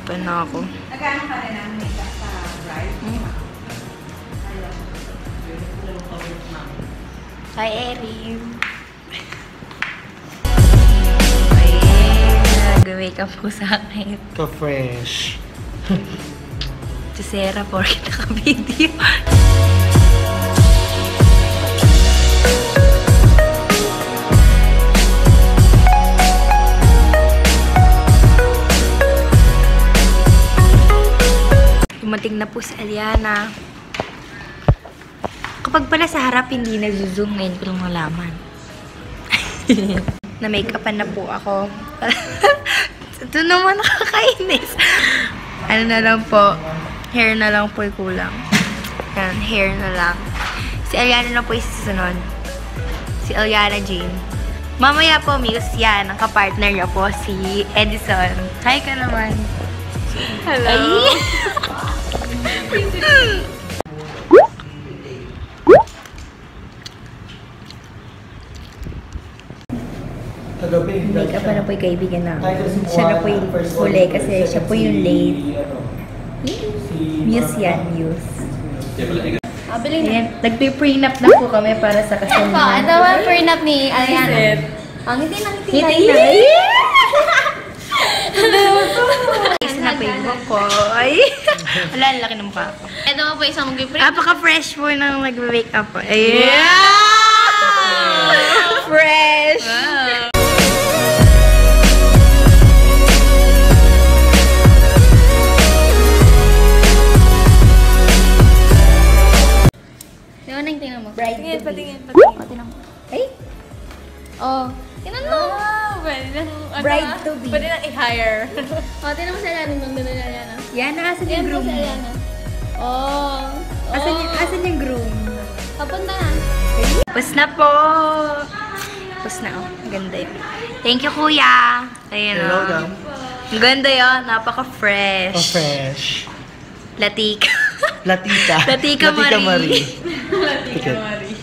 pa na ako. Nagkano ka rin ang makeup sa bride? Hi, Erin. Ayan, nag-makeup po sa akin. Ka-fresh. Jusera, porkit naka-video. Dumating na po si Aliana. Kapag pala sa harap, hindi nag-zoom ngayon ko lang malaman. Na-makeupan na po ako. Ito naman nakakainis. Ano na lang po, hair na lang po yung kulang. Yan, hair na lang. Si Aliana na po yung susunod. Si Aliana Jane. Mamaya po, Muse, yan. Ang kapartner niya po, si Edison. Hi ka naman. Hello. Ay! Makeup pa na po yung kaibigan namin. Siya na po yung huli kasi siya po yung late. Muse yan, Muse. Ayan, nagpe-prenup na po kami para sa kasal na. Ito ang prenup ni Aliana. Ang hindi Ngiti na. Isa na po yung buhok ko. Ay! Wala, ang laki ng mukha ko. Ito mo po isang mag-prenup. Napaka-fresh po nang nag-makeup po. Ayan! Fresh! Wow. Tingnan mo. Bride to be. Tingnan mo. Ay! Oh. Tingnan mo. Pwede nang, Bride to be. Pwede nang i-hire. Oh, tingnan mo sa Aliana. Ang ganda na Aliana. Yan, nakasan yung Tingnan mo groom. sa Aliana. Oh. Asan yung groom? Papunta na. Tapos na po! Tapos na, oh. Ang ganda yun. Thank you, kuya! Ayun, Hello, oh. dam. Ang ganda yun. Napaka-fresh. Ka-fresh. Latika. Latika. Latika Marie. Latika Marie.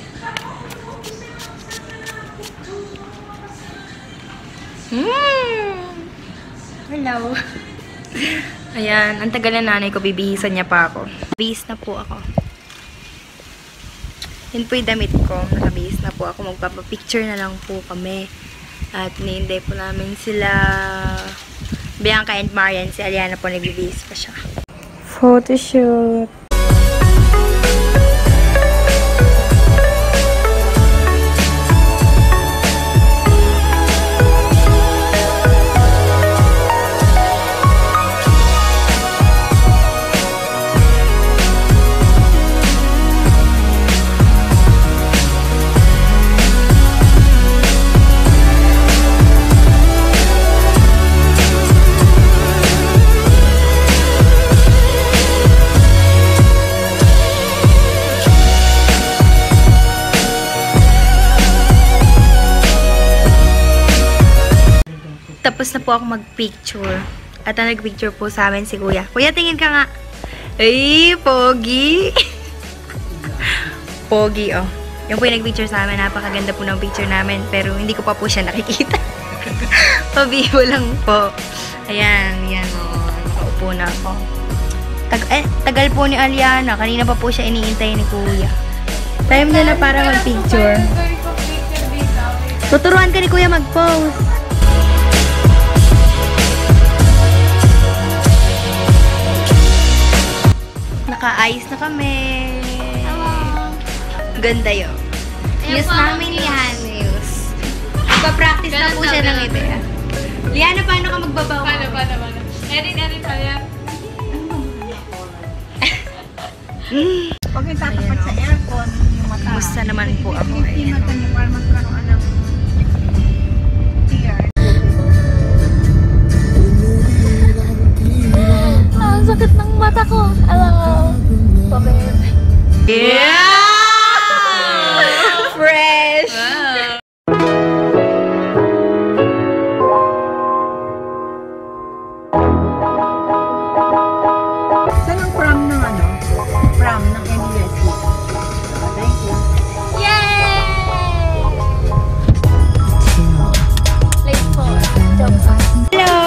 Hello. Ayan, ang tagal na nanay ko, bibihisan niya pa ako. Bihis na po ako. Yun po yung damit ko. Nakabihis na po ako. Magpapapicture na lang po kami. At hinihintay po namin sila Bianca and Marian. Si Aliana po, nagbibihis pa siya. Photoshoot. Tapos na po ako mag-picture. At ang nag-picture po sa amin si Kuya. Kuya, tingin ka nga. Ay, pogi! Pogi, oh. Yung po yung nag-picture sa amin. Napakaganda po ng picture namin. Pero hindi ko pa po siya nakikita. Pabibo lang po. Ayan, yan, oh. Nakaupo na ako. Tagal po ni Aliana. Kanina pa po siya iniintay ni Kuya. Time niya na para mag-picture. Tuturuan ka ni Kuya mag-pose. Naka-ayos na kami. Ganda yun. News namin yan, News. Magpa-practice na po siya ng ito. Liana, paano ka magbabaw? Paano? Erin, kaya. Huwag yung tatapat sa aircon, yung mata. Kumusta naman po ako? Hindi mata niyo para magkaroon ng tear. Ang sakit ng mata ko. Alam mo. Yeah! Fresh! Saan ang prom ng ano? Prom ng MUSC. Thank you. Yay! Late for. Joke. Hello!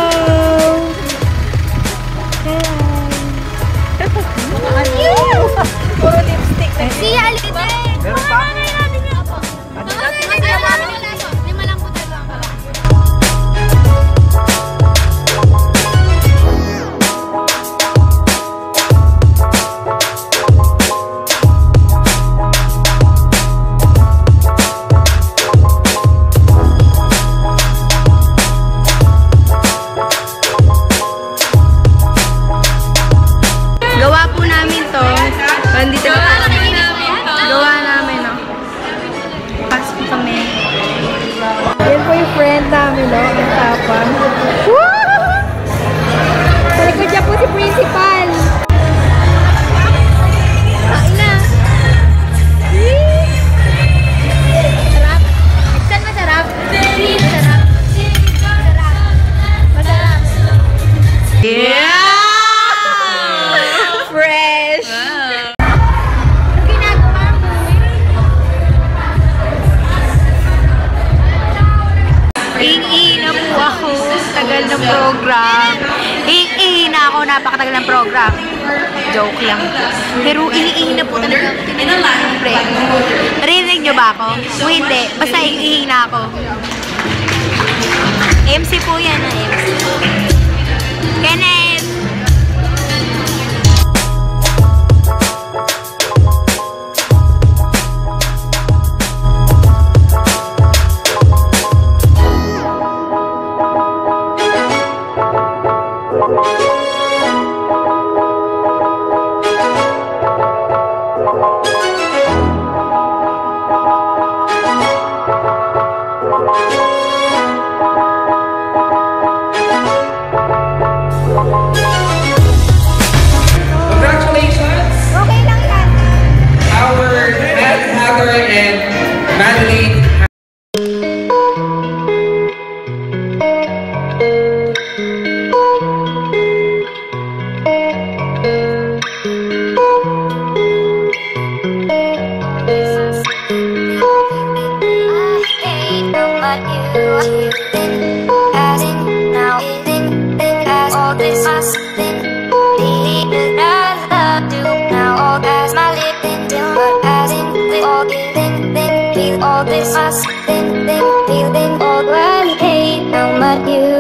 program. Iiina ako, napakatagal ng program. Joke lang. Pero iiina po talaga. Siyempre. Narinig nyo ba ako? Kung hindi, basta iiina ako. MC po yan, MC. Kenneth! Congratulations! Okay lang yan. Our Mad Hatter and Madeline. All this us, then, feeling all right, hate how much you